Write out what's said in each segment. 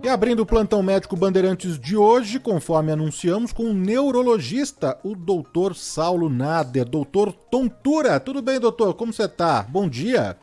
E abrindo o plantão médico Bandeirantes de hoje, conforme anunciamos, com o neurologista, o doutor Saulo Nader, doutor Tontura. Tudo bem, doutor? Como você tá? Bom dia.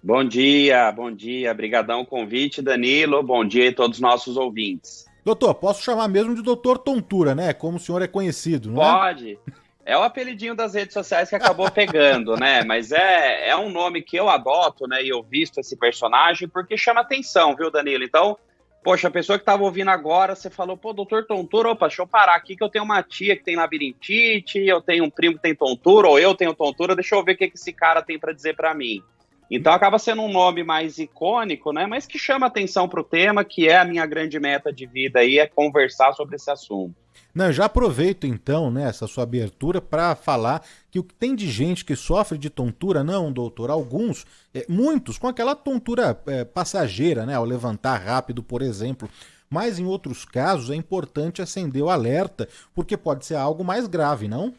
Bom dia. Brigadão o convite, Danilo. Bom dia a todos os nossos ouvintes. Doutor, posso chamar mesmo de doutor Tontura, né? Como o senhor é conhecido, não é? Pode. É o apelidinho das redes sociais que acabou pegando, né? Mas é um nome que eu adoto, né? E eu visto esse personagem porque chama atenção, viu, Danilo? Então, poxa, a pessoa que estava ouvindo agora, você falou, pô, doutor Tontura, opa, deixa eu parar aqui que eu tenho uma tia que tem labirintite, eu tenho um primo que tem tontura, ou eu tenho tontura, deixa eu ver o que esse cara tem para dizer para mim. Então acaba sendo um nome mais icônico, né? Mas que chama atenção para o tema, que é a minha grande meta de vida aí, é conversar sobre esse assunto. Não, já aproveito então, né, essa sua abertura para falar que o que tem de gente que sofre de tontura, não, doutor, alguns, muitos com aquela tontura passageira, né, ao levantar rápido, por exemplo, mas em outros casos é importante acender o alerta, porque pode ser algo mais grave, não?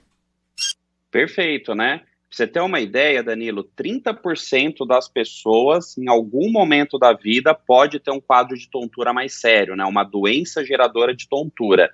Perfeito, né? Pra você ter uma ideia, Danilo, 30% das pessoas, em algum momento da vida, pode ter um quadro de tontura mais sério, né? Uma doença geradora de tontura.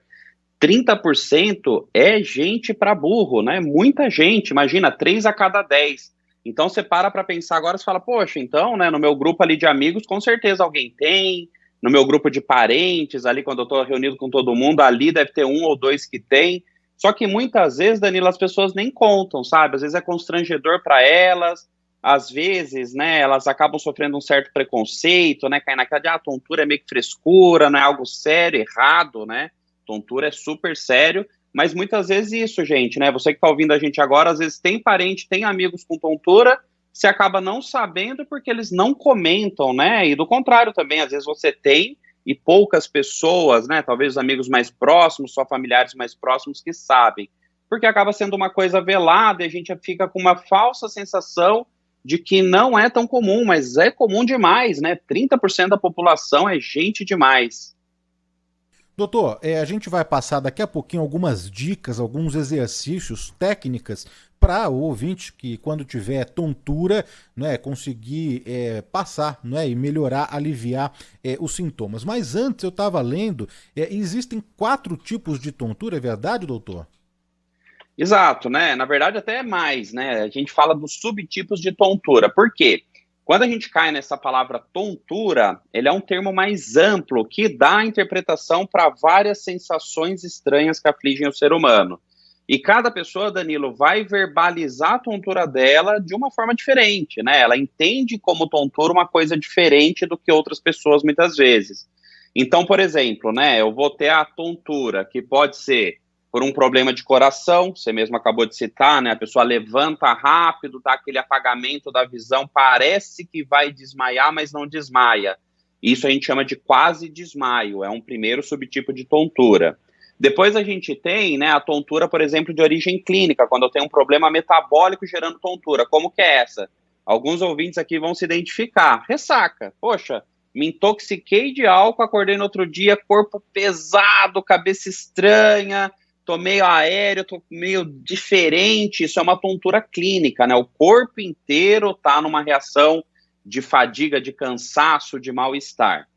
30% é gente para burro, né? Muita gente, imagina, 3 a cada 10. Então você para pensar agora e fala, poxa, então, né, no meu grupo ali de amigos, com certeza alguém tem, no meu grupo de parentes, ali quando eu estou reunido com todo mundo, ali deve ter 1 ou 2 que tem. Só que muitas vezes, Danilo, as pessoas nem contam, sabe? Às vezes é constrangedor para elas, às vezes, né, elas acabam sofrendo um certo preconceito, né, cai naquela de, tontura é meio que frescura, não é algo sério, errado, né? Tontura é super sério, mas muitas vezes isso, gente, né? Você que está ouvindo a gente agora, às vezes tem parente, tem amigos com tontura, você acaba não sabendo porque eles não comentam, né? E do contrário também, às vezes você tem e poucas pessoas, né? Talvez os amigos mais próximos, só familiares mais próximos que sabem. Porque acaba sendo uma coisa velada e a gente fica com uma falsa sensação de que não é tão comum, mas é comum demais, né? 30% da população é gente demais. Doutor, a gente vai passar daqui a pouquinho algumas dicas, alguns exercícios, técnicas para o ouvinte que quando tiver tontura, né, conseguir passar, né, e melhorar, aliviar os sintomas. Mas antes eu estava lendo, existem 4 tipos de tontura, é verdade, doutor? Exato, né? Na verdade até é mais, né? A gente fala dos subtipos de tontura. Por quê? Quando a gente cai nessa palavra tontura, ele é um termo mais amplo que dá interpretação para várias sensações estranhas que afligem o ser humano. E cada pessoa, Danilo, vai verbalizar a tontura dela de uma forma diferente, né? Ela entende como tontura uma coisa diferente do que outras pessoas muitas vezes. Então, por exemplo, né, eu vou ter a tontura, que pode ser por um problema de coração, você mesmo acabou de citar, né? A pessoa levanta rápido, dá aquele apagamento da visão, parece que vai desmaiar, mas não desmaia. Isso a gente chama de quase desmaio, é um primeiro subtipo de tontura. Depois a gente tem, né, a tontura, por exemplo, de origem clínica, quando eu tenho um problema metabólico gerando tontura. Como que é essa? Alguns ouvintes aqui vão se identificar. Ressaca. Poxa, me intoxiquei de álcool, acordei no outro dia, corpo pesado, cabeça estranha, tô meio aéreo, tô meio diferente, isso é uma tontura clínica, né? O corpo inteiro tá numa reação de fadiga, de cansaço, de mal-estar.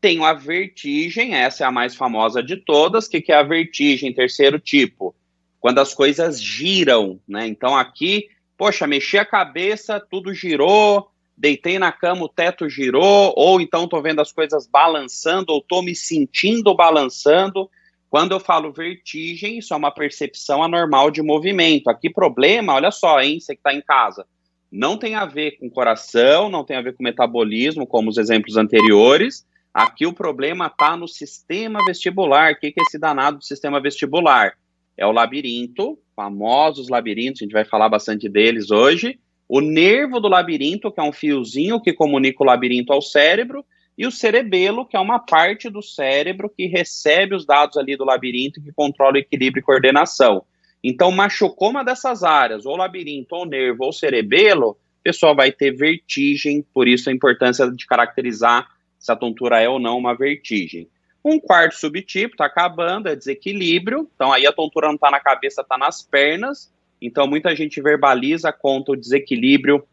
Tenho a vertigem, essa é a mais famosa de todas. O que é a vertigem? Terceiro tipo, quando as coisas giram, né? Então aqui, poxa, mexi a cabeça, tudo girou, deitei na cama, o teto girou, ou então tô vendo as coisas balançando, ou tô me sentindo balançando. Quando eu falo vertigem, isso é uma percepção anormal de movimento. Aqui problema, olha só, hein, você que está em casa, não tem a ver com coração, não tem a ver com metabolismo, como os exemplos anteriores. Aqui o problema está no sistema vestibular. O que é esse danado do sistema vestibular? É o labirinto, famosos labirintos, a gente vai falar bastante deles hoje. O nervo do labirinto, que é um fiozinho que comunica o labirinto ao cérebro, e o cerebelo, que é uma parte do cérebro que recebe os dados ali do labirinto, que controla o equilíbrio e coordenação. Então, machucou uma dessas áreas, ou labirinto, ou nervo, ou cerebelo, a pessoa vai ter vertigem, por isso a importância de caracterizar se a tontura é ou não uma vertigem. Um quarto subtipo, está acabando, é desequilíbrio, então aí a tontura não está na cabeça, está nas pernas, então muita gente verbaliza, conta o desequilíbrio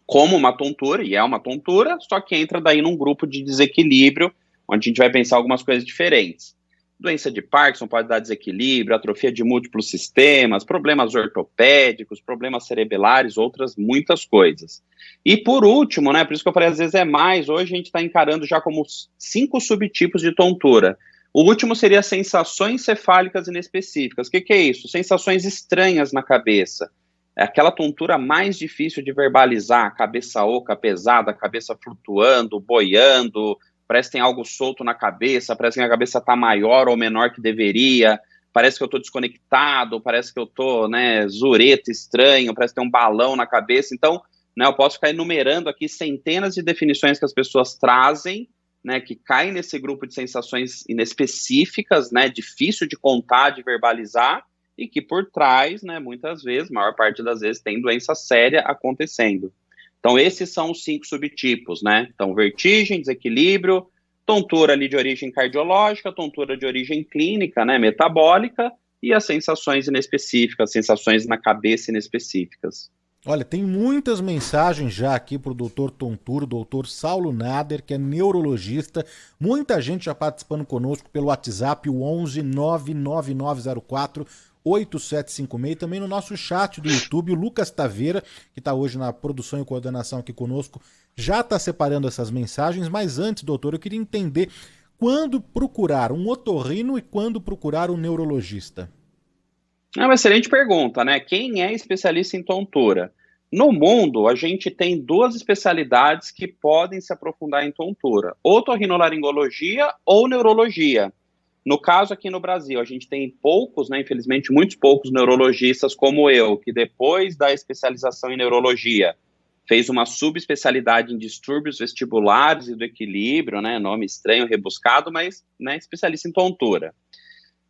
como uma tontura, e é uma tontura, só que entra daí num grupo de desequilíbrio, onde a gente vai pensar algumas coisas diferentes. Doença de Parkinson pode dar desequilíbrio, atrofia de múltiplos sistemas, problemas ortopédicos, problemas cerebelares, outras muitas coisas. E por último, né, por isso que eu falei, às vezes é mais, hoje a gente está encarando já como 5 subtipos de tontura. O último seria sensações cefálicas inespecíficas. O que é isso? Sensações estranhas na cabeça. É aquela tontura mais difícil de verbalizar, cabeça oca, pesada, cabeça flutuando, boiando, parece que tem algo solto na cabeça, parece que a cabeça está maior ou menor que deveria, parece que eu estou desconectado, parece que eu estou, né, zureta, estranho, parece que tem um balão na cabeça. Então, né, eu posso ficar enumerando aqui centenas de definições que as pessoas trazem, né, que caem nesse grupo de sensações inespecíficas, né, difícil de contar, de verbalizar, e que por trás, né, muitas vezes, maior parte das vezes, tem doença séria acontecendo. Então, esses são os 5 subtipos, né? Então, vertigem, desequilíbrio, tontura ali de origem cardiológica, tontura de origem clínica, né, metabólica, e as sensações inespecíficas, sensações na cabeça inespecíficas. Olha, tem muitas mensagens já aqui para o doutor Tontura, o doutor Saulo Nader, que é neurologista. Muita gente já participando conosco pelo WhatsApp, o 11 99904 8756, também no nosso chat do YouTube, o Lucas Taveira, que está hoje na produção e coordenação aqui conosco, já está separando essas mensagens, mas antes, doutor, eu queria entender quando procurar um otorrino e quando procurar um neurologista. É uma excelente pergunta, né? Quem é especialista em tontura? No mundo, a gente tem 2 especialidades que podem se aprofundar em tontura, otorrinolaringologia ou neurologia. No caso aqui no Brasil, a gente tem poucos, né, infelizmente, muitos poucos neurologistas como eu, que depois da especialização em neurologia, fez uma subespecialidade em distúrbios vestibulares e do equilíbrio, né, nome estranho, rebuscado, mas, né, especialista em tontura.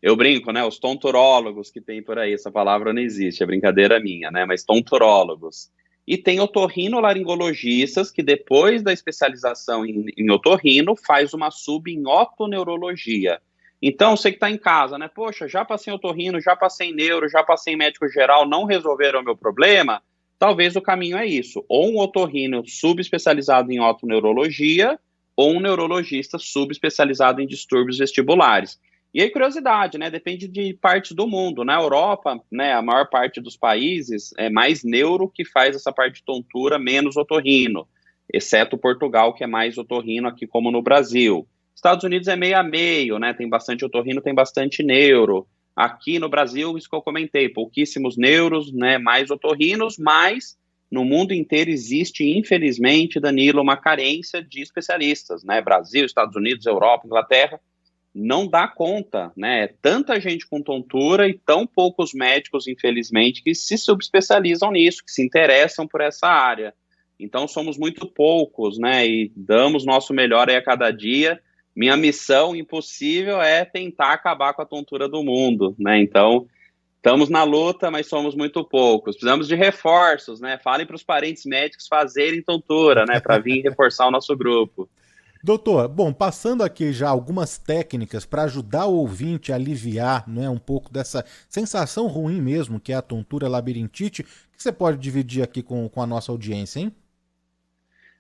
Eu brinco, né, os tonturólogos que tem por aí, essa palavra não existe, é brincadeira minha, né, mas tonturólogos. E tem otorrinolaringologistas que depois da especialização em otorrino faz uma sub em otoneurologia. Então, você que está em casa, né? Poxa, já passei em otorrino, já passei em neuro, já passei em médico geral, não resolveram o meu problema? Talvez o caminho é isso. Ou um otorrino subespecializado em otoneurologia, ou um neurologista subespecializado em distúrbios vestibulares. E aí, curiosidade, né? Depende de partes do mundo. Na Europa, né, a maior parte dos países é mais neuro que faz essa parte de tontura, menos otorrino. Exceto Portugal, que é mais otorrino aqui, como no Brasil. Estados Unidos é meio a meio, né? Tem bastante otorrino, tem bastante neuro. Aqui no Brasil, isso que eu comentei, pouquíssimos neuros, né? Mais otorrinos, mas no mundo inteiro existe, infelizmente, Danilo, uma carência de especialistas, né? Brasil, Estados Unidos, Europa, Inglaterra, não dá conta, né? Tanta gente com tontura e tão poucos médicos, infelizmente, que se subespecializam nisso, que se interessam por essa área. Então, somos muito poucos, né? E damos nosso melhor aí a cada dia. Minha missão impossível é tentar acabar com a tontura do mundo, né? Então, estamos na luta, mas somos muito poucos. Precisamos de reforços, né? Falem para os parentes médicos fazerem tontura, né? Para vir reforçar o nosso grupo. Doutor, bom, passando aqui já algumas técnicas para ajudar o ouvinte a aliviar, né, um pouco dessa sensação ruim mesmo, que é a tontura labirintite, o que você pode dividir aqui com a nossa audiência, hein?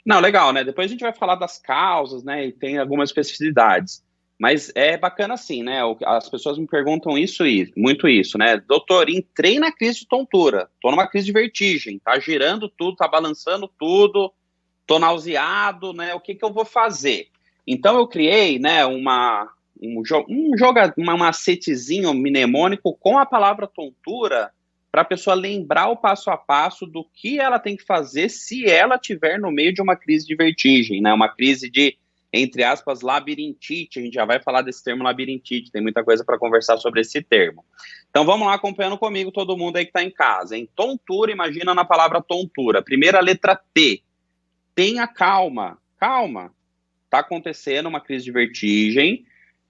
Não, legal, né? Depois a gente vai falar das causas, né? E tem algumas especificidades. Mas é bacana assim, né? As pessoas me perguntam isso e muito isso, né? Doutor, entrei na crise de tontura, tô numa crise de vertigem, tá girando tudo, tá balançando tudo, tô nauseado, né? O que que eu vou fazer? Então eu criei, né, um macetezinho mnemônico com a palavra tontura para a pessoa lembrar o passo a passo do que ela tem que fazer se ela estiver no meio de uma crise de vertigem, né? Uma crise de, entre aspas, labirintite. A gente já vai falar desse termo labirintite, tem muita coisa para conversar sobre esse termo. Então vamos lá, acompanhando comigo, todo mundo aí que está em casa. Em tontura, imagina na palavra tontura. Primeira letra T. Tenha calma. Calma. Está acontecendo uma crise de vertigem,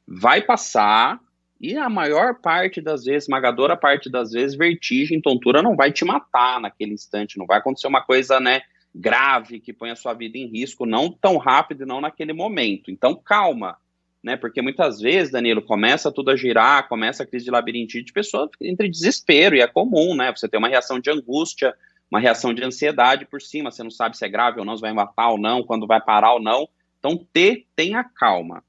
vai passar. E a maior parte das vezes, esmagadora parte das vezes, vertigem, tontura não vai te matar naquele instante, não vai acontecer uma coisa, né, grave que põe a sua vida em risco, não tão rápido e não naquele momento. Então, calma, né, porque muitas vezes, Danilo, começa tudo a girar, começa a crise de labirintite, a pessoa entra em desespero, e é comum, né, você ter uma reação de angústia, uma reação de ansiedade por cima, você não sabe se é grave ou não, se vai matar ou não, quando vai parar ou não. Então, tenha calma.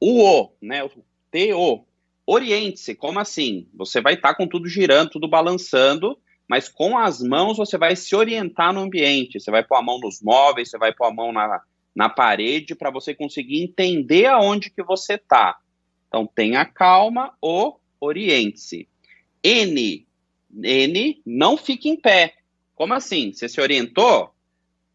O, né? O TO. Oriente-se, como assim? Você vai estar com tudo girando, tudo balançando, mas com as mãos você vai se orientar no ambiente. Você vai pôr a mão nos móveis, você vai pôr a mão na parede para você conseguir entender aonde que você está. Então, tenha calma, oriente-se. N, não fique em pé. Como assim? Você se orientou?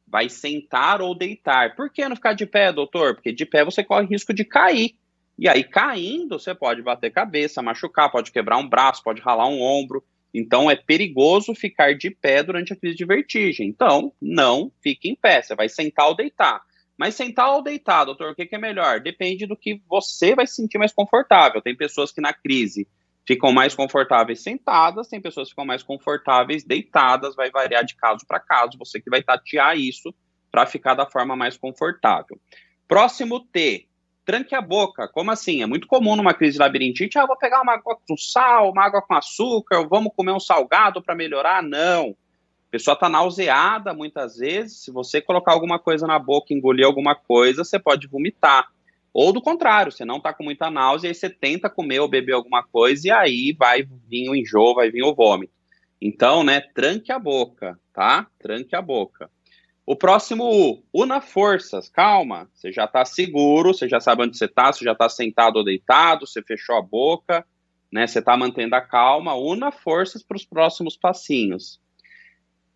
Vai sentar ou deitar. Por que não ficar de pé, doutor? Porque de pé você corre risco de cair. E aí, caindo, você pode bater cabeça, machucar, pode quebrar um braço, pode ralar um ombro. Então, é perigoso ficar de pé durante a crise de vertigem. Então, não fique em pé. Você vai sentar ou deitar. Mas sentar ou deitar, doutor, o que é melhor? Depende do que você vai se sentir mais confortável. Tem pessoas que na crise ficam mais confortáveis sentadas, tem pessoas que ficam mais confortáveis deitadas, vai variar de caso para caso, você que vai tatear isso para ficar da forma mais confortável. Próximo T, tranque a boca. Como assim? É muito comum numa crise de labirintite, vou pegar uma água com sal, uma água com açúcar, vamos comer um salgado para melhorar? Não. A pessoa está nauseada muitas vezes, se você colocar alguma coisa na boca, engolir alguma coisa, você pode vomitar. Ou do contrário, você não está com muita náusea, aí você tenta comer ou beber alguma coisa e aí vai vir o enjoo, vai vir o vômito. Então, né, tranque a boca, tá? Tranque a boca. O próximo U, una forças, calma, você já está seguro, você já sabe onde você já está sentado ou deitado, você fechou a boca, né, você está mantendo a calma, una forças para os próximos passinhos.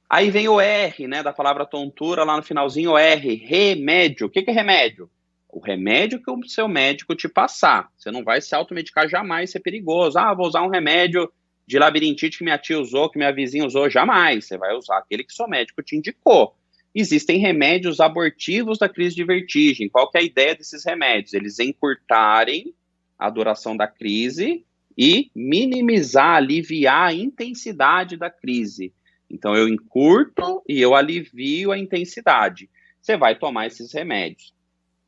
Aí vem o R, né, da palavra tontura, lá no finalzinho, o R, remédio. O que é remédio? O remédio que o seu médico te passar. Você não vai se automedicar jamais, isso é perigoso. Vou usar um remédio de labirintite que minha tia usou, que minha vizinha usou. Jamais. Você vai usar aquele que seu médico te indicou. Existem remédios abortivos da crise de vertigem. Qual que é a ideia desses remédios? Eles encurtarem a duração da crise e minimizar, aliviar a intensidade da crise. Então, eu encurto e eu alivio a intensidade. Você vai tomar esses remédios.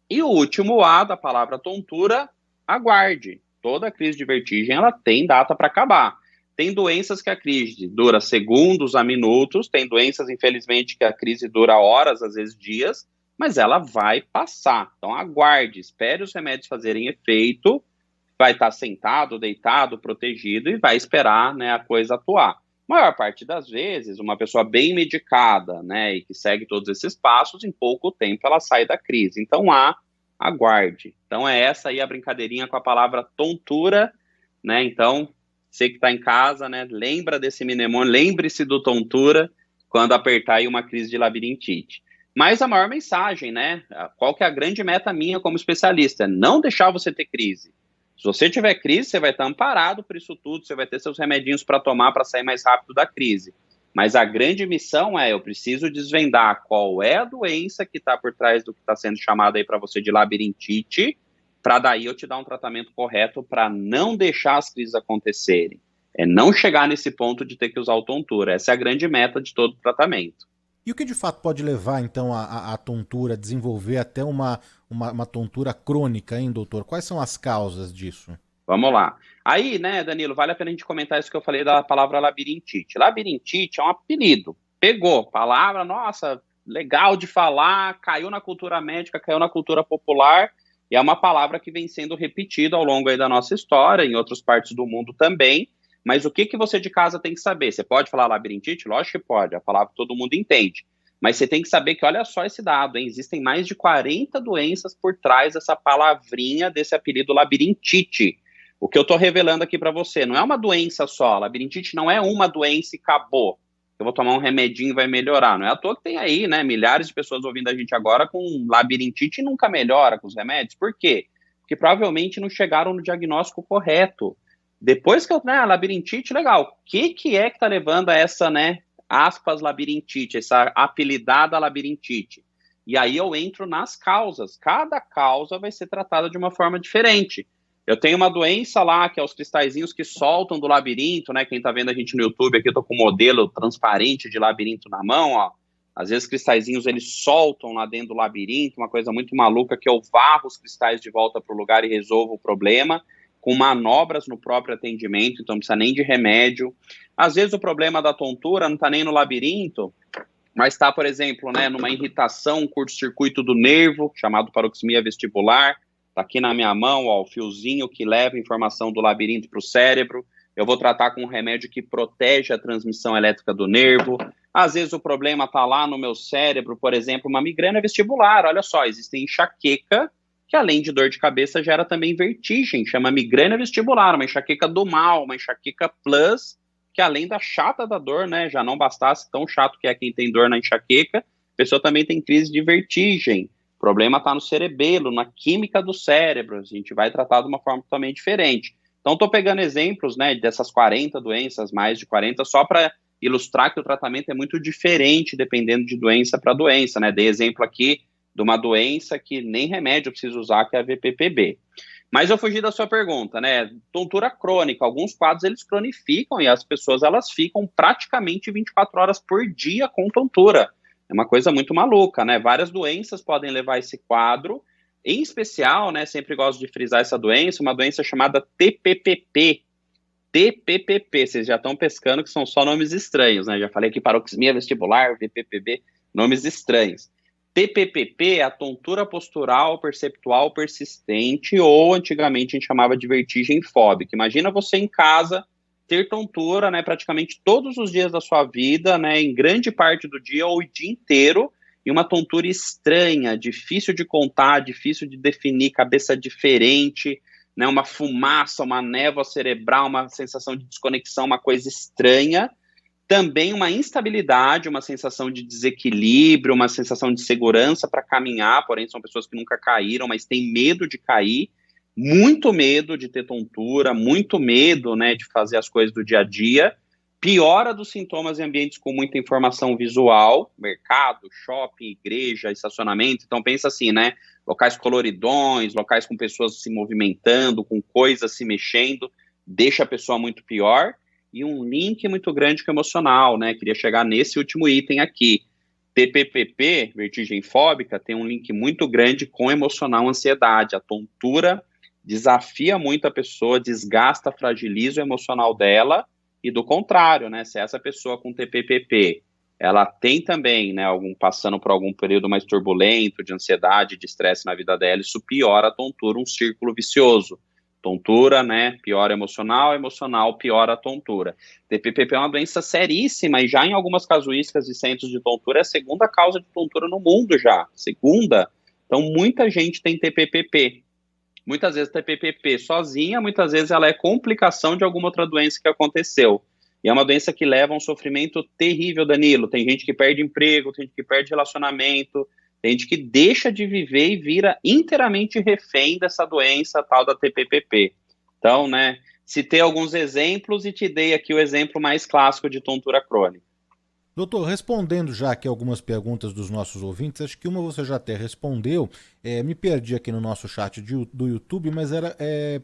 E o último A da palavra tontura, aguarde. Toda crise de vertigem, ela tem data para acabar. Tem doenças que a crise dura segundos a minutos, tem doenças, infelizmente, que a crise dura horas, às vezes dias, mas ela vai passar. Então, aguarde, espere os remédios fazerem efeito, vai estar sentado, deitado, protegido e vai esperar, né, a coisa atuar. Maior parte das vezes, uma pessoa bem medicada, né, e que segue todos esses passos, em pouco tempo ela sai da crise. Então, aguarde. Então, é essa aí a brincadeirinha com a palavra tontura, né, então, você que está em casa, né, lembra desse mnemônio, lembre-se do tontura quando apertar aí uma crise de labirintite. Mas a maior mensagem, né, qual que é a grande meta minha como especialista? É não deixar você ter crise. Se você tiver crise, você vai estar amparado por isso tudo, você vai ter seus remedinhos para tomar para sair mais rápido da crise. Mas a grande missão eu preciso desvendar qual é a doença que está por trás do que está sendo chamado aí para você de labirintite, para daí eu te dar um tratamento correto para não deixar as crises acontecerem. É não chegar nesse ponto de ter que usar o tontura. Essa é a grande meta de todo o tratamento. E o que de fato pode levar, então, a tontura a desenvolver até uma tontura crônica, hein, doutor? Quais são as causas disso? Vamos lá. Aí, né, Danilo, vale a pena a gente comentar isso que eu falei da palavra labirintite. Labirintite é um apelido. Pegou, palavra, nossa, legal de falar, caiu na cultura médica, caiu na cultura popular, e é uma palavra que vem sendo repetida ao longo aí da nossa história, em outras partes do mundo também. Mas o que você de casa tem que saber? Você pode falar labirintite? Lógico que pode, a palavra todo mundo entende. Mas você tem que saber que, olha só esse dado, hein? Existem mais de 40 doenças por trás dessa palavrinha, desse apelido labirintite. O que eu estou revelando aqui para você, não é uma doença só, labirintite não é uma doença e acabou. Eu vou tomar um remedinho e vai melhorar. Não é à toa que tem aí, né, milhares de pessoas ouvindo a gente agora com labirintite e nunca melhora com os remédios. Por quê? Porque provavelmente não chegaram no diagnóstico correto. Depois que labirintite, legal. O que é que está levando a essa, né, aspas, labirintite, essa apelidada labirintite? E aí eu entro nas causas. Cada causa vai ser tratada de uma forma diferente. Eu tenho uma doença lá, que é os cristalzinhos que soltam do labirinto, né? Quem tá vendo a gente no YouTube aqui, eu tô com um modelo transparente de labirinto na mão, ó. Às vezes os cristalzinhos, eles soltam lá dentro do labirinto, uma coisa muito maluca, que eu varro os cristais de volta pro lugar e resolvo o problema, com manobras no próprio atendimento, então não precisa nem de remédio. Às vezes o problema da tontura não tá nem no labirinto, mas tá, por exemplo, né, numa irritação, um curto-circuito do nervo, chamado paroxismia vestibular, Tá aqui na minha mão, ó, o fiozinho que leva informação do labirinto para o cérebro. Eu vou tratar com um remédio que protege a transmissão elétrica do nervo. Às vezes o problema está lá no meu cérebro, por exemplo, uma migrânia vestibular. Olha só, existe enxaqueca, que além de dor de cabeça gera também vertigem, chama migrânia vestibular, uma enxaqueca do mal, uma enxaqueca plus, que além da chata da dor, né, já não bastasse tão chato que é quem tem dor na enxaqueca, a pessoa também tem crise de vertigem. O problema está no cerebelo, na química do cérebro, a gente vai tratar de uma forma totalmente diferente. Então, estou pegando exemplos, né, dessas 40 doenças, mais de 40, só para ilustrar que o tratamento é muito diferente dependendo de doença para doença, né? Dei exemplo aqui de uma doença que nem remédio eu preciso usar, que é a VPPB. Mas eu fugi da sua pergunta, né? Tontura crônica, alguns quadros eles cronificam e as pessoas elas ficam praticamente 24 horas por dia com tontura. É uma coisa muito maluca, né? Várias doenças podem levar esse quadro. Em especial, né, sempre gosto de frisar essa doença, uma doença chamada TPPP. TPPP, vocês já estão pescando que são só nomes estranhos, né? Já falei aqui paroxismia vestibular, VPPB, nomes estranhos. TPPP é a tontura postural perceptual persistente, ou antigamente a gente chamava de vertigem fóbica. Imagina você em casa ter tontura, né, praticamente todos os dias da sua vida, né, em grande parte do dia ou o dia inteiro, e uma tontura estranha, difícil de contar, difícil de definir, cabeça diferente, né, uma fumaça, uma névoa cerebral, uma sensação de desconexão, uma coisa estranha. Também uma instabilidade, uma sensação de desequilíbrio, uma sensação de segurança para caminhar, porém são pessoas que nunca caíram, mas têm medo de cair, muito medo de ter tontura, muito medo, né, de fazer as coisas do dia a dia. Piora dos sintomas em ambientes com muita informação visual, mercado, shopping, igreja, estacionamento. Então pensa assim, né, locais coloridões, locais com pessoas se movimentando, com coisas se mexendo, deixa a pessoa muito pior. E um link muito grande com o emocional, né? Queria chegar nesse último item aqui. TPPP, vertigem fóbica, tem um link muito grande com emocional, ansiedade. A tontura desafia muito a pessoa, desgasta, fragiliza o emocional dela, e do contrário, né? Se essa pessoa com TPPP, ela tem também, né, passando por algum período mais turbulento, de ansiedade, de estresse na vida dela, isso piora a tontura, um círculo vicioso. Tontura, né, piora emocional, emocional piora a tontura. TPPP é uma doença seríssima e já em algumas casuísticas de centros de tontura é a segunda causa de tontura no mundo já, segunda. Então muita gente tem TPPP. Muitas vezes TPPP sozinha, muitas vezes ela é complicação de alguma outra doença que aconteceu. E é uma doença que leva a um sofrimento terrível, Danilo. Tem gente que perde emprego, tem gente que perde relacionamento, tem gente que deixa de viver e vira inteiramente refém dessa doença tal da TPPP. Então, né, citei alguns exemplos e te dei aqui o exemplo mais clássico de tontura crônica. Doutor, respondendo já aqui algumas perguntas dos nossos ouvintes, acho que uma você já até respondeu, me perdi aqui no nosso chat do YouTube, mas era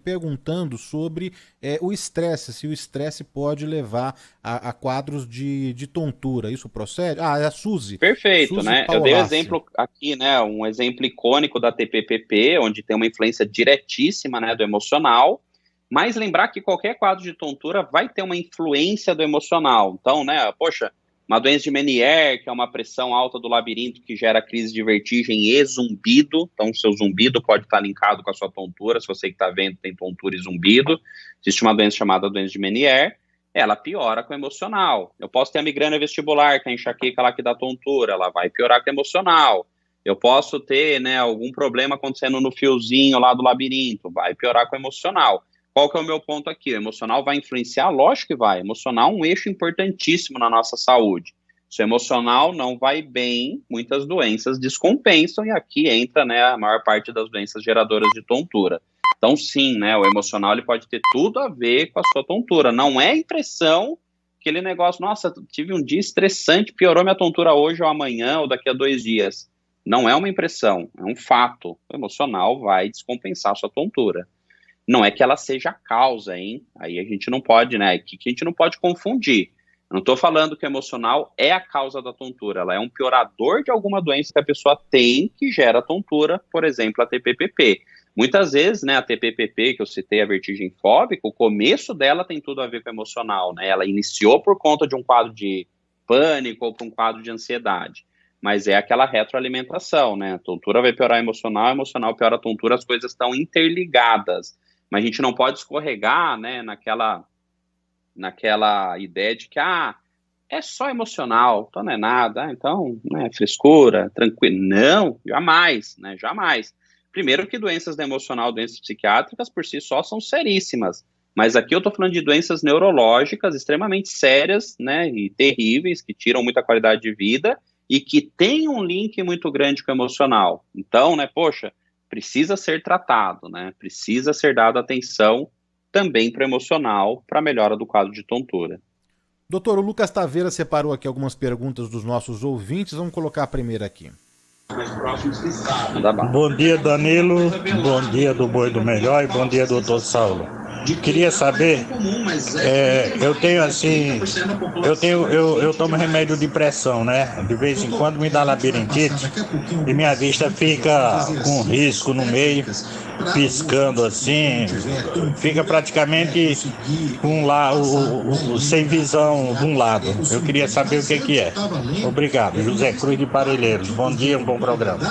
perguntando sobre o estresse, se o estresse pode levar a quadros de tontura, isso procede? Ah, é a Suzy. Perfeito, Suzy né? Eu dei um Paolassi. exemplo aqui, né? Um exemplo icônico da TPPP, onde tem uma influência diretíssima, né, do emocional, mas lembrar que qualquer quadro de tontura vai ter uma influência do emocional. Então, né, poxa, uma doença de Meniere, que é uma pressão alta do labirinto que gera crise de vertigem e zumbido. Então, seu zumbido pode estar linkado com a sua tontura. Se você que está vendo tem tontura e zumbido. Existe uma doença chamada doença de Meniere. Ela piora com o emocional. Eu posso ter a migrânia vestibular, que é a enxaqueca lá que dá tontura. Ela vai piorar com o emocional. Eu posso ter, né, algum problema acontecendo no fiozinho lá do labirinto. Vai piorar com o emocional. Qual que é o meu ponto aqui? O emocional vai influenciar? Lógico que vai. O emocional é um eixo importantíssimo na nossa saúde. Se o emocional não vai bem, muitas doenças descompensam e aqui entra, né, a maior parte das doenças geradoras de tontura. Então, sim, né, o emocional ele pode ter tudo a ver com a sua tontura. Não é impressão, aquele negócio, nossa, tive um dia estressante, piorou minha tontura hoje ou amanhã ou daqui a 2 dias. Não é uma impressão, é um fato. O emocional vai descompensar a sua tontura. Não é que ela seja a causa, hein? Aí a gente não pode, né? Aqui que a gente não pode confundir. Eu não estou falando que o emocional é a causa da tontura, ela é um piorador de alguma doença que a pessoa tem que gera tontura, por exemplo, a TPPP. Muitas vezes, né, a TPPP, que eu citei, a vertigem fóbica, o começo dela tem tudo a ver com o emocional, né? Ela iniciou por conta de um quadro de pânico ou por um quadro de ansiedade. mas é aquela retroalimentação, né? A tontura vai piorar emocional, emocional piora a tontura, as coisas estão interligadas. Mas a gente não pode escorregar, né, naquela ideia de que, é só emocional, então não é nada, então, né, frescura, tranquilo. Não, jamais, né, jamais. Primeiro que doenças emocional, doenças psiquiátricas, por si só, são seríssimas. Mas aqui eu estou falando de doenças neurológicas extremamente sérias, né, e terríveis, que tiram muita qualidade de vida e que têm um link muito grande com o emocional. Então, né, poxa, precisa ser tratado, né, precisa ser dada atenção também para o emocional, para a melhora do quadro de tontura. Doutor, o Lucas Taveira separou aqui algumas perguntas dos nossos ouvintes. Vamos colocar a primeira aqui. Bom dia, Danilo. Bom dia do Boi do Melhor e bom dia, doutor Saulo. Queria saber, eu tomo remédio de pressão, né? De vez em quando me dá labirintite e minha vista fica com risco no meio, piscando assim, fica praticamente sem visão de um lado. Eu queria saber o que é. Obrigado. José Cruz de Parelheiros. Bom dia, um bom programa.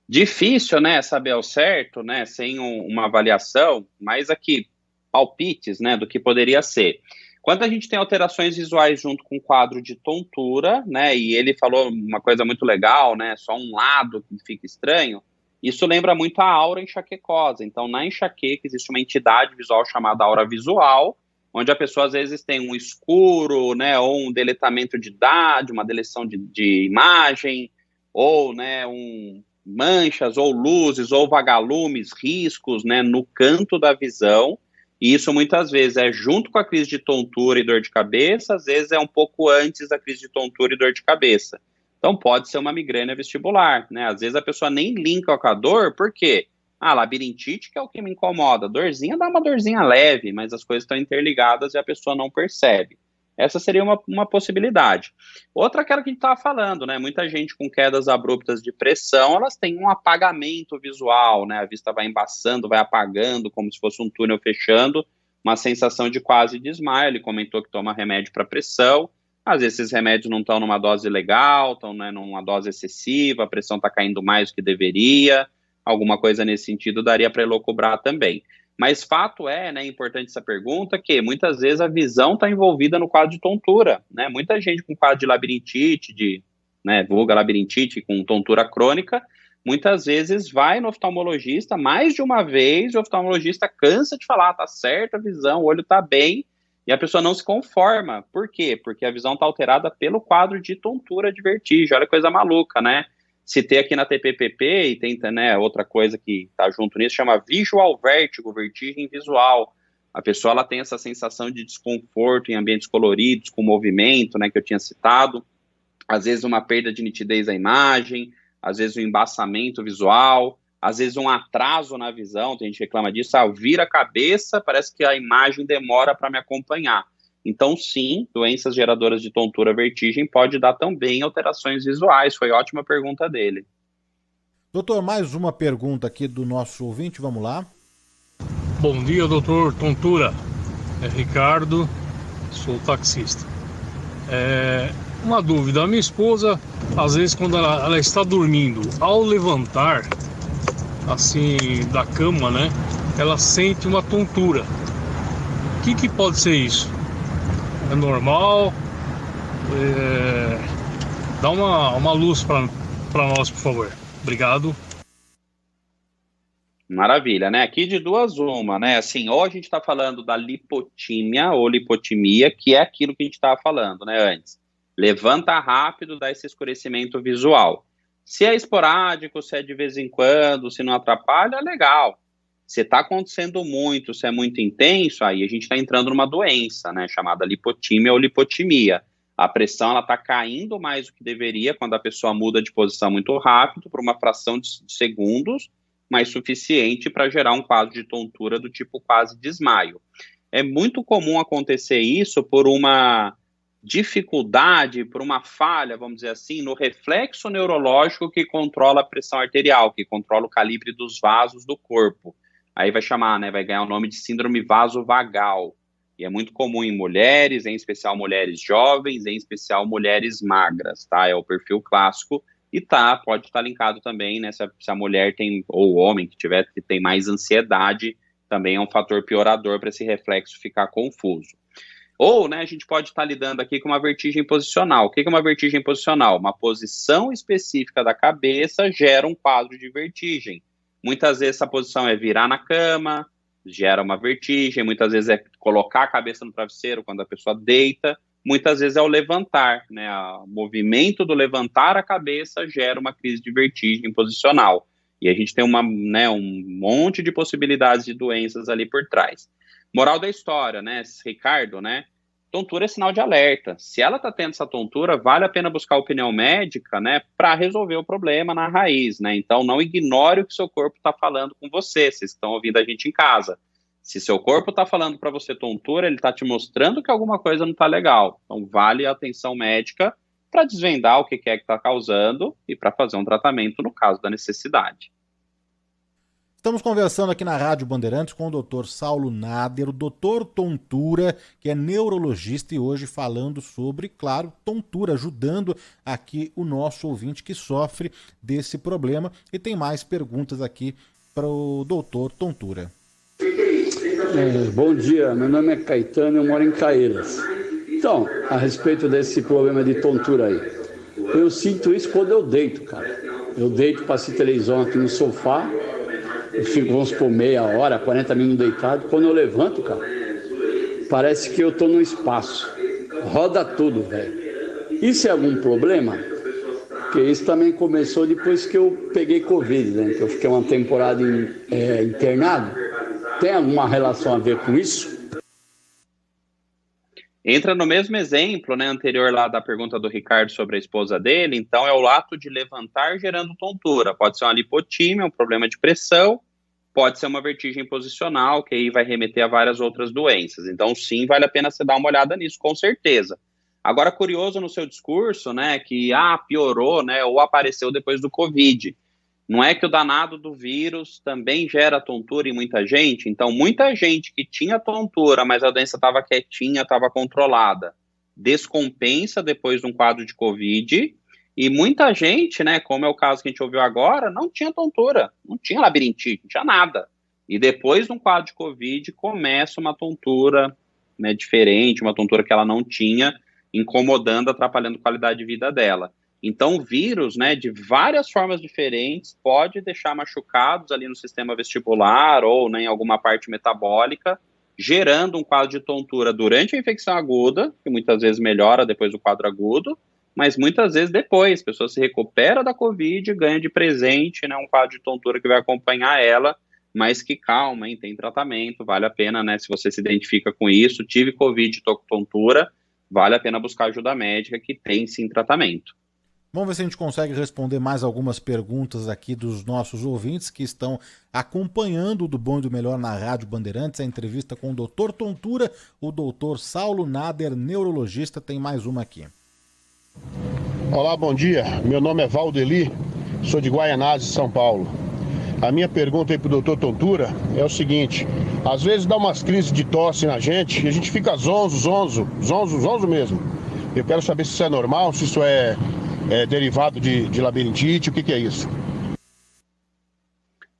Difícil, né, saber ao certo, né, sem uma avaliação, mas aqui, palpites, né, do que poderia ser. Quando a gente tem alterações visuais junto com o quadro de tontura, né, e ele falou uma coisa muito legal, né, só um lado que fica estranho, isso lembra muito a aura enxaquecosa. Então, na enxaqueca existe uma entidade visual chamada aura visual, onde a pessoa às vezes tem um escuro, né, ou um deletamento de idade, uma deleção de imagem, ou, né, manchas ou luzes ou vagalumes, riscos, né, no canto da visão, e isso muitas vezes é junto com a crise de tontura e dor de cabeça, às vezes é um pouco antes da crise de tontura e dor de cabeça. Então pode ser uma migrânia vestibular, né, às vezes a pessoa nem linka com a dor, por quê? Labirintite que é o que me incomoda, dorzinha dá uma dorzinha leve, mas as coisas estão interligadas e a pessoa não percebe. Essa seria uma possibilidade. Outra, aquela que a gente estava falando, né? Muita gente com quedas abruptas de pressão, elas têm um apagamento visual, né? A vista vai embaçando, vai apagando, como se fosse um túnel fechando, uma sensação de quase desmaio. Ele comentou que toma remédio para pressão. Às vezes esses remédios não estão numa dose legal, estão, né, numa dose excessiva, a pressão está caindo mais do que deveria. Alguma coisa nesse sentido daria para elocubrar também. Mas fato é, né, importante essa pergunta, que muitas vezes a visão está envolvida no quadro de tontura, né? Muita gente com quadro de labirintite, vulga labirintite, com tontura crônica, muitas vezes vai no oftalmologista mais de uma vez, o oftalmologista cansa de falar, tá certo a visão, o olho tá bem, e a pessoa não se conforma. Por quê? Porque a visão está alterada pelo quadro de tontura de vertigem. Olha que coisa maluca, né? Citei aqui na TPPP, e tem, né, outra coisa que está junto nisso, chama visual vertigo, vertigem visual. A pessoa ela tem essa sensação de desconforto em ambientes coloridos, com movimento, né, que eu tinha citado. Às vezes uma perda de nitidez da imagem, às vezes um embaçamento visual, às vezes um atraso na visão, tem gente que reclama disso, eu viro a cabeça, parece que a imagem demora para me acompanhar. Então, sim, doenças geradoras de tontura, vertigem, pode dar também alterações visuais. Foi ótima pergunta dele. Doutor, mais uma pergunta aqui do nosso ouvinte, vamos lá. Bom dia, doutor Tontura. É Ricardo, sou taxista. Uma dúvida, a minha esposa, às vezes quando ela está dormindo, ao levantar, assim, da cama, né, ela sente uma tontura. O que pode ser isso? É normal? Dá uma luz para nós, por favor. Obrigado. Maravilha, né? Aqui de duas uma, né? Assim, ou a gente está falando da lipotímia ou lipotimia, que é aquilo que a gente estava falando, né, antes. Levanta rápido, dá esse escurecimento visual. Se é esporádico, se é de vez em quando, se não atrapalha, legal. Se está acontecendo muito, se é muito intenso, aí a gente está entrando numa doença, né, chamada lipotímia ou lipotimia. A pressão ela está caindo mais do que deveria quando a pessoa muda de posição muito rápido, por uma fração de segundos, mas suficiente para gerar um quadro de tontura do tipo quase desmaio. É muito comum acontecer isso por uma dificuldade, por uma falha, vamos dizer assim, no reflexo neurológico que controla a pressão arterial, que controla o calibre dos vasos do corpo. Aí vai chamar, né, vai ganhar o nome de síndrome vasovagal. E é muito comum em mulheres, em especial mulheres jovens, em especial mulheres magras, tá? É o perfil clássico e pode estar linkado também, né? Se a mulher tem, ou o homem que tem mais ansiedade, também é um fator piorador para esse reflexo ficar confuso. Ou, né, a gente pode estar lidando aqui com uma vertigem posicional. O que é uma vertigem posicional? Uma posição específica da cabeça gera um quadro de vertigem. Muitas vezes essa posição é virar na cama, gera uma vertigem, muitas vezes é colocar a cabeça no travesseiro quando a pessoa deita, muitas vezes é o levantar, né, o movimento do levantar a cabeça gera uma crise de vertigem posicional. E a gente tem um monte de possibilidades de doenças ali por trás. Moral da história, né, Ricardo, né? Tontura é sinal de alerta. Se ela está tendo essa tontura, vale a pena buscar opinião médica, né, para resolver o problema na raiz, né? Então, não ignore o que seu corpo está falando com você. Vocês estão ouvindo a gente em casa. Se seu corpo está falando para você tontura, ele está te mostrando que alguma coisa não está legal. Então, vale a atenção médica para desvendar o que é que está causando e para fazer um tratamento no caso da necessidade. Estamos conversando aqui na Rádio Bandeirantes com o Dr. Saulo Nader, o Dr. Tontura, que é neurologista, e hoje falando sobre, claro, tontura, ajudando aqui o nosso ouvinte que sofre desse problema. E tem mais perguntas aqui para o Dr. Tontura. Bom dia, meu nome é Caetano, eu moro em Caeiras. Então, a respeito desse problema de tontura aí, eu sinto isso quando eu deito, cara. Eu deito, passo televisão aqui no sofá, eu fico, vamos por meia hora, 40 minutos deitado. Quando eu levanto, cara, parece que eu tô no espaço. Roda tudo, velho. Isso é algum problema? Porque isso também começou depois que eu peguei Covid, né? Que eu fiquei uma temporada internado. Tem alguma relação a ver com isso? Entra no mesmo exemplo, né, anterior lá da pergunta do Ricardo sobre a esposa dele. Então, é o ato de levantar gerando tontura. Pode ser uma lipotímia, um problema de pressão, pode ser uma vertigem posicional, que aí vai remeter a várias outras doenças. Então, sim, vale a pena você dar uma olhada nisso, com certeza. Agora, curioso no seu discurso, né, que piorou, né, ou apareceu depois do Covid. Não é que o danado do vírus também gera tontura em muita gente? Então, muita gente que tinha tontura, mas a doença estava quietinha, estava controlada, descompensa depois de um quadro de Covid, e muita gente, né, como é o caso que a gente ouviu agora, não tinha tontura, não tinha labirintite, não tinha nada. E depois de um quadro de Covid, começa uma tontura, né, diferente, uma tontura que ela não tinha, incomodando, atrapalhando a qualidade de vida dela. Então, o vírus, né, de várias formas diferentes, pode deixar machucados ali no sistema vestibular ou, né, em alguma parte metabólica, gerando um quadro de tontura durante a infecção aguda, que muitas vezes melhora depois do quadro agudo, mas muitas vezes depois, a pessoa se recupera da Covid e ganha de presente, né, um quadro de tontura que vai acompanhar ela, mas que calma, hein, tem tratamento, vale a pena, né, se você se identifica com isso, tive Covid e tô com tontura, vale a pena buscar ajuda médica que tem sim tratamento. Vamos ver se a gente consegue responder mais algumas perguntas aqui dos nossos ouvintes que estão acompanhando o Do Bom e do Melhor na Rádio Bandeirantes, a entrevista com o Dr. Tontura, o Dr. Saulo Nader, neurologista. Tem mais uma aqui. Olá, bom dia. Meu nome é Valdeli, sou de Guaianazes, São Paulo. A minha pergunta aí pro Dr. Tontura é o seguinte: às vezes dá umas crises de tosse na gente e a gente fica zonzo mesmo. Eu quero saber se isso é normal, se isso é derivado de labirintite, o que é isso?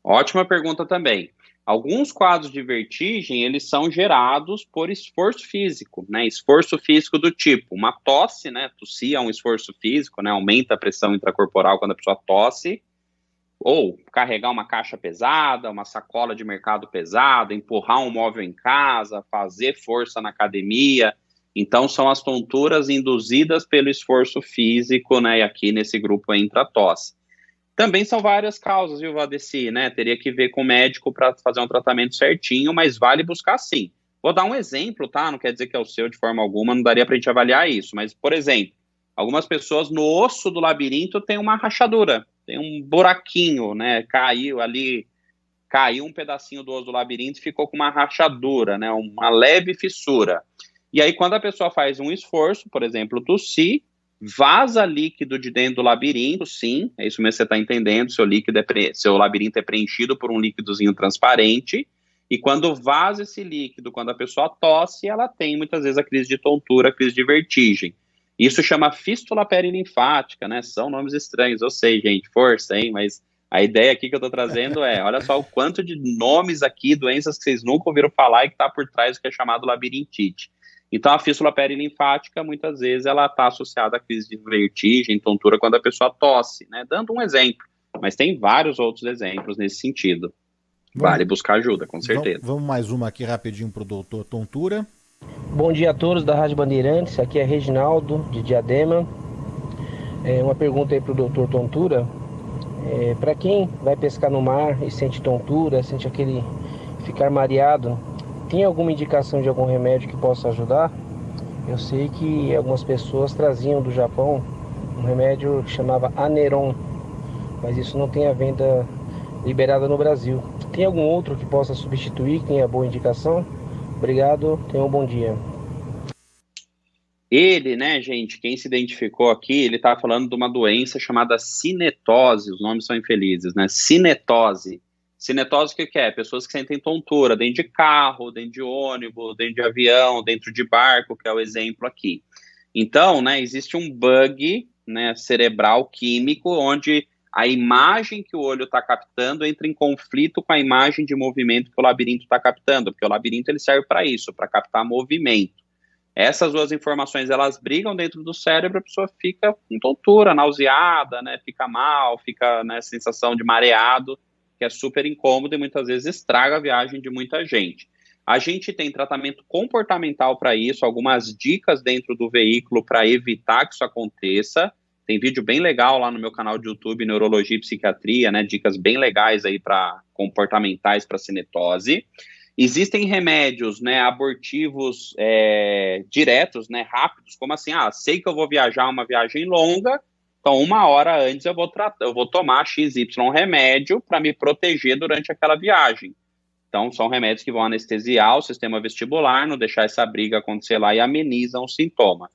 Ótima pergunta também. Alguns quadros de vertigem, eles são gerados por esforço físico, né? Esforço físico do tipo, uma tosse, né? Tossir é um esforço físico, né? Aumenta a pressão intracorporal quando a pessoa tosse. Ou carregar uma caixa pesada, uma sacola de mercado pesada, empurrar um móvel em casa, fazer força na academia. Então, são as tonturas induzidas pelo esforço físico, né? E aqui nesse grupo entra a tosse. Também são várias causas, viu, Valdeci, né? Teria que ver com o médico para fazer um tratamento certinho, mas vale buscar sim. Vou dar um exemplo, tá? Não quer dizer que é o seu de forma alguma, não daria para a gente avaliar isso. Mas, por exemplo, algumas pessoas no osso do labirinto tem uma rachadura, tem um buraquinho, né? Caiu um pedacinho do osso do labirinto e ficou com uma rachadura, né? Uma leve fissura. E aí, quando a pessoa faz um esforço, por exemplo, tossir, vaza líquido de dentro do labirinto, sim, é isso mesmo que você está entendendo, seu labirinto é preenchido por um líquidozinho transparente, e quando vaza esse líquido, quando a pessoa tosse, ela tem muitas vezes a crise de tontura, a crise de vertigem. Isso chama fístula perilinfática, né? São nomes estranhos, eu sei, gente, força, hein? Mas a ideia aqui que eu tô trazendo é, olha só o quanto de nomes aqui, doenças que vocês nunca ouviram falar e que tá por trás do que é chamado labirintite. Então, a fístula perilinfática, muitas vezes, ela está associada à crise de vertigem, tontura, quando a pessoa tosse, né? Dando um exemplo, mas tem vários outros exemplos nesse sentido. Vale buscar ajuda, com certeza. Vamos mais uma aqui rapidinho para o doutor Tontura. Bom dia a todos da Rádio Bandeirantes, aqui é Reginaldo, de Diadema. Uma pergunta aí para o doutor Tontura. Para quem vai pescar no mar e sente tontura, sente aquele ficar mareado, tem alguma indicação de algum remédio que possa ajudar? Eu sei que algumas pessoas traziam do Japão um remédio que chamava Aneron, mas isso não tem a venda liberada no Brasil. Tem algum outro que possa substituir, que tenha boa indicação? Obrigado, tenham um bom dia. Ele, né, gente, quem se identificou aqui, ele tá falando de uma doença chamada cinetose, os nomes são infelizes, né? Cinetose. Cinetose, o que é? Pessoas que sentem tontura dentro de carro, dentro de ônibus, dentro de avião, dentro de barco, que é o exemplo aqui. Então, né, existe um bug, né, cerebral químico, onde a imagem que o olho está captando entra em conflito com a imagem de movimento que o labirinto está captando, porque o labirinto ele serve para isso, para captar movimento. Essas duas informações, elas brigam dentro do cérebro, a pessoa fica com tontura, nauseada, né, fica mal, fica, né, sensação de mareado, que é super incômodo e muitas vezes estraga a viagem de muita gente. A gente tem tratamento comportamental para isso, algumas dicas dentro do veículo para evitar que isso aconteça. Tem vídeo bem legal lá no meu canal de YouTube, Neurologia e Psiquiatria, né? Dicas bem legais aí para comportamentais para cinetose. Existem remédios, né, abortivos diretos, né, rápidos, como assim, sei que eu vou viajar uma viagem longa, então 1 hora antes eu vou tomar XY remédio para me proteger durante aquela viagem. Então, são remédios que vão anestesiar o sistema vestibular, não deixar essa briga acontecer lá e amenizam o sintoma.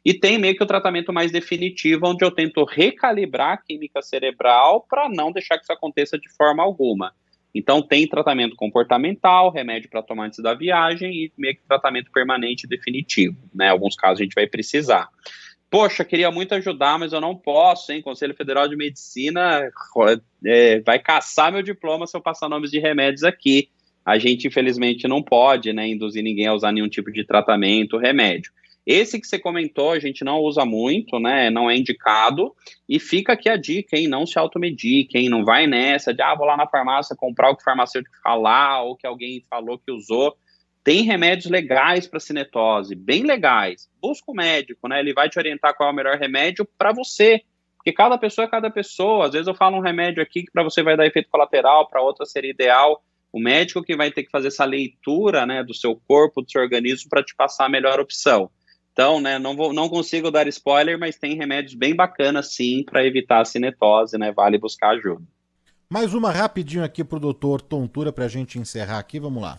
E tem meio que o tratamento mais definitivo, onde eu tento recalibrar a química cerebral para não deixar que isso aconteça de forma alguma. Então, tem tratamento comportamental, remédio para tomar antes da viagem e meio que tratamento permanente definitivo, né? Em alguns casos a gente vai precisar. Poxa, queria muito ajudar, mas eu não posso, hein? Conselho Federal de Medicina vai caçar meu diploma se eu passar nomes de remédios aqui. A gente, infelizmente, não pode, né, induzir ninguém a usar nenhum tipo de tratamento, remédio. Esse que você comentou, a gente não usa muito, né, não é indicado, e fica aqui a dica, hein, não se automediquem, não vai nessa de, vou lá na farmácia comprar o que o farmacêutico falar, ou que alguém falou que usou. Tem remédios legais para cinetose, bem legais. Busca um médico, né, ele vai te orientar qual é o melhor remédio para você, porque cada pessoa é cada pessoa. Às vezes eu falo um remédio aqui que para você vai dar efeito colateral, para outra seria ideal. O médico que vai ter que fazer essa leitura, né, do seu corpo, do seu organismo, para te passar a melhor opção. Então, né, não consigo dar spoiler, mas tem remédios bem bacanas, sim, para evitar a cinetose, né, vale buscar ajuda. Mais uma rapidinho aqui pro doutor Tontura, para a gente encerrar aqui, vamos lá.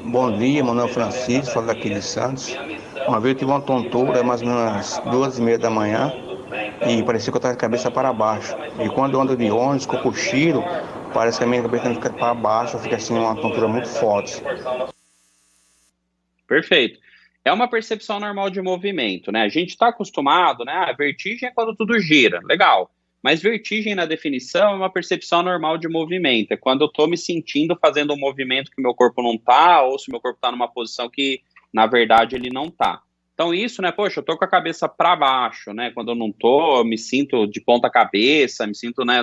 Bom dia, Manuel Francisco, falo daqui de Santos. Uma vez eu tive uma tontura, mais ou menos 2h30 da manhã, e parecia que eu estava de cabeça para baixo. E quando eu ando de ônibus, com o cochilo, parece que a minha cabeça fica para baixo, fica assim uma tontura muito forte. Perfeito. É uma percepção normal de movimento, né? A gente está acostumado, né? Vertigem é quando tudo gira, legal. Mas vertigem, na definição, é uma percepção normal de movimento. É quando eu estou me sentindo fazendo um movimento que meu corpo não está, ou se meu corpo está numa posição que, na verdade, ele não está. Então isso, né, poxa, eu tô com a cabeça para baixo, né? Quando eu não tô, eu me sinto de ponta cabeça, me sinto, né,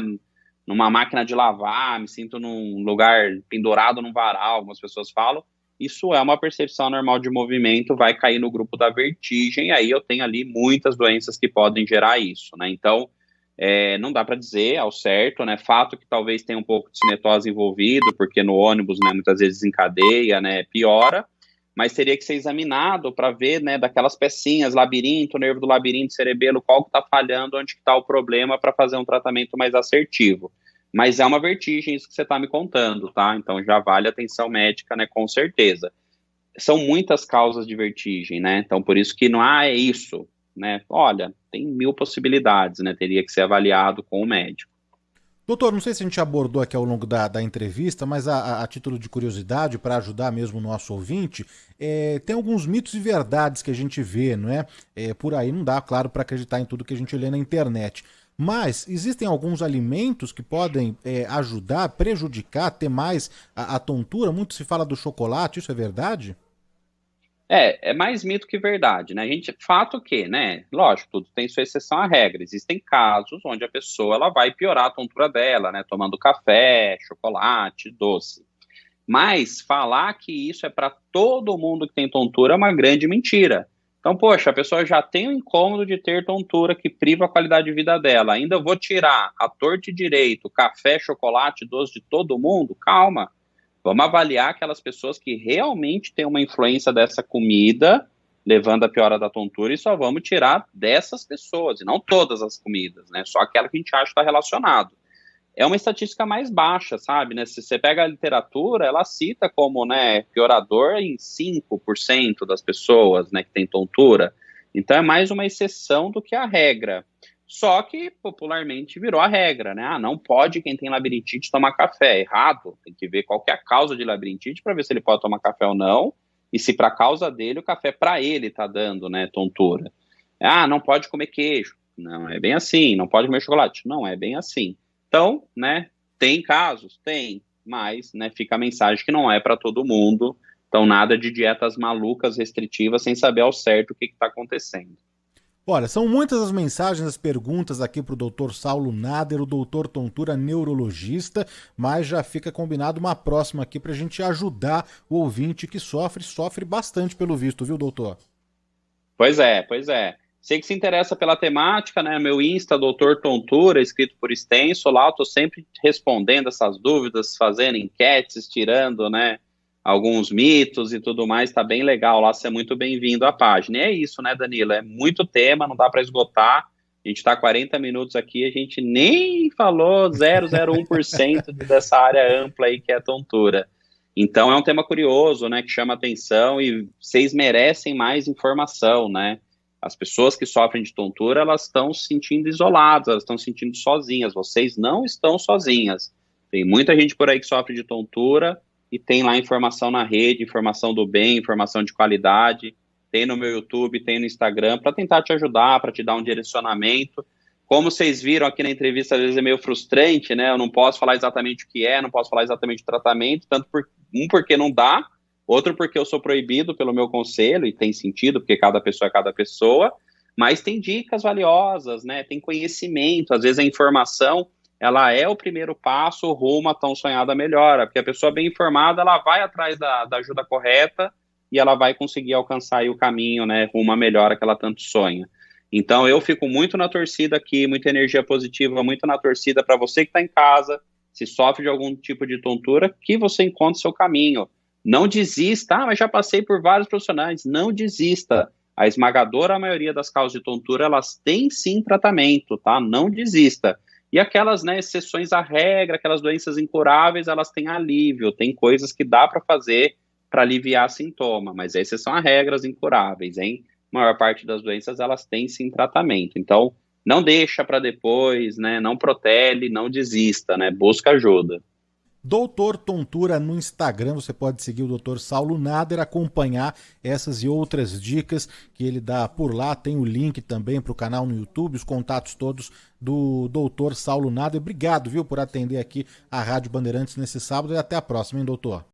numa máquina de lavar, me sinto num lugar pendurado num varal, algumas pessoas falam. Isso é uma percepção normal de movimento, vai cair no grupo da vertigem, aí eu tenho ali muitas doenças que podem gerar isso, né? Então, não dá para dizer ao certo, né? Fato que talvez tenha um pouco de cinetose envolvido, porque no ônibus, né, muitas vezes desencadeia, né, piora, mas teria que ser examinado para ver, né, daquelas pecinhas, labirinto, nervo do labirinto, cerebelo, qual que está falhando, onde que está o problema, para fazer um tratamento mais assertivo. Mas é uma vertigem isso que você está me contando, tá? Então já vale atenção médica, né, com certeza. São muitas causas de vertigem, né? Então por isso que não é isso, né? Olha, tem 1000 possibilidades, né? Teria que ser avaliado com o médico. Doutor, não sei se a gente abordou aqui ao longo da entrevista, mas a título de curiosidade, para ajudar mesmo o nosso ouvinte, tem alguns mitos e verdades que a gente vê, não é? Por aí não dá, claro, para acreditar em tudo que a gente lê na internet. Mas existem alguns alimentos que podem ajudar, prejudicar, ter mais a tontura. Muito se fala do chocolate, isso é verdade? É mais mito que verdade, né? Fato que, né? Lógico, tudo tem sua exceção à regra. Existem casos onde a pessoa ela vai piorar a tontura dela, né? Tomando café, chocolate, doce. Mas falar que isso é para todo mundo que tem tontura é uma grande mentira. Então, poxa, a pessoa já tem o incômodo de ter tontura que priva a qualidade de vida dela. Ainda vou tirar a torta e direito, café, chocolate, doce de todo mundo? Calma. Vamos avaliar aquelas pessoas que realmente têm uma influência dessa comida, levando a piora da tontura, e só vamos tirar dessas pessoas, e não todas as comidas, né? Só aquela que a gente acha que está relacionado. É uma estatística mais baixa, sabe? Né? Se você pega a literatura, ela cita como, né, piorador em 5% das pessoas, né, que tem tontura. Então é mais uma exceção do que a regra. Só que popularmente virou a regra, né? Ah, não pode quem tem labirintite tomar café. Errado. Tem que ver qual que é a causa de labirintite para ver se ele pode tomar café ou não. E se para causa dele, o café para ele está dando, né, tontura. Ah, não pode comer queijo. Não é bem assim. Não pode comer chocolate. Não é bem assim. Então, né, tem casos? Tem. Mas, né, fica a mensagem que não é para todo mundo. Então, nada de dietas malucas, restritivas, sem saber ao certo o que está acontecendo. Olha, são muitas as mensagens, as perguntas aqui para o doutor Saulo Nader, o doutor Tontura, neurologista, mas já fica combinado uma próxima aqui para a gente ajudar o ouvinte que sofre bastante pelo visto, viu, doutor? Pois é. Sei que se interessa pela temática, né? Meu Insta, doutor Tontura, escrito por extenso, lá eu tô sempre respondendo essas dúvidas, fazendo enquetes, tirando, né, alguns mitos e tudo mais, tá bem legal lá, você é muito bem-vindo à página. E é isso, né, Danilo? É muito tema, não dá para esgotar. A gente tá 40 minutos aqui, a gente nem falou 0,01% dessa área ampla aí que é a tontura. Então é um tema curioso, né, que chama atenção e vocês merecem mais informação, né? As pessoas que sofrem de tontura, elas estão se sentindo isoladas, elas estão se sentindo sozinhas. Vocês não estão sozinhas. Tem muita gente por aí que sofre de tontura e tem lá informação na rede, informação do bem, informação de qualidade. Tem no meu YouTube, tem no Instagram, para tentar te ajudar, para te dar um direcionamento. Como vocês viram aqui na entrevista, às vezes é meio frustrante, né? Eu não posso falar exatamente o que é, não posso falar exatamente o tratamento, porque não dá, outro porque eu sou proibido pelo meu conselho, e tem sentido, porque cada pessoa é cada pessoa, mas tem dicas valiosas, né? Tem conhecimento, às vezes a informação, ela é o primeiro passo rumo a tão sonhada melhora, porque a pessoa bem informada, ela vai atrás da ajuda correta e ela vai conseguir alcançar aí o caminho, né, rumo à melhora que ela tanto sonha. Então eu fico muito na torcida aqui, muita energia positiva, muito na torcida para você que está em casa, se sofre de algum tipo de tontura, que você encontre seu caminho. Não desista, mas já passei por vários profissionais, não desista. A esmagadora maioria das causas de tontura, elas têm sim tratamento, tá? Não desista. E aquelas, né, exceções à regra, aquelas doenças incuráveis, elas têm alívio, tem coisas que dá para fazer para aliviar sintoma, mas essas são as regras incuráveis, hein? A maior parte das doenças, elas têm sim tratamento. Então, não deixa para depois, né? Não protele, não desista, né? Busca ajuda. Doutor Tontura no Instagram, você pode seguir o Dr. Saulo Nader, acompanhar essas e outras dicas que ele dá por lá. Tem o link também para o canal no YouTube, os contatos todos do Dr. Saulo Nader. Obrigado, viu, por atender aqui a Rádio Bandeirantes nesse sábado e até a próxima, hein, doutor?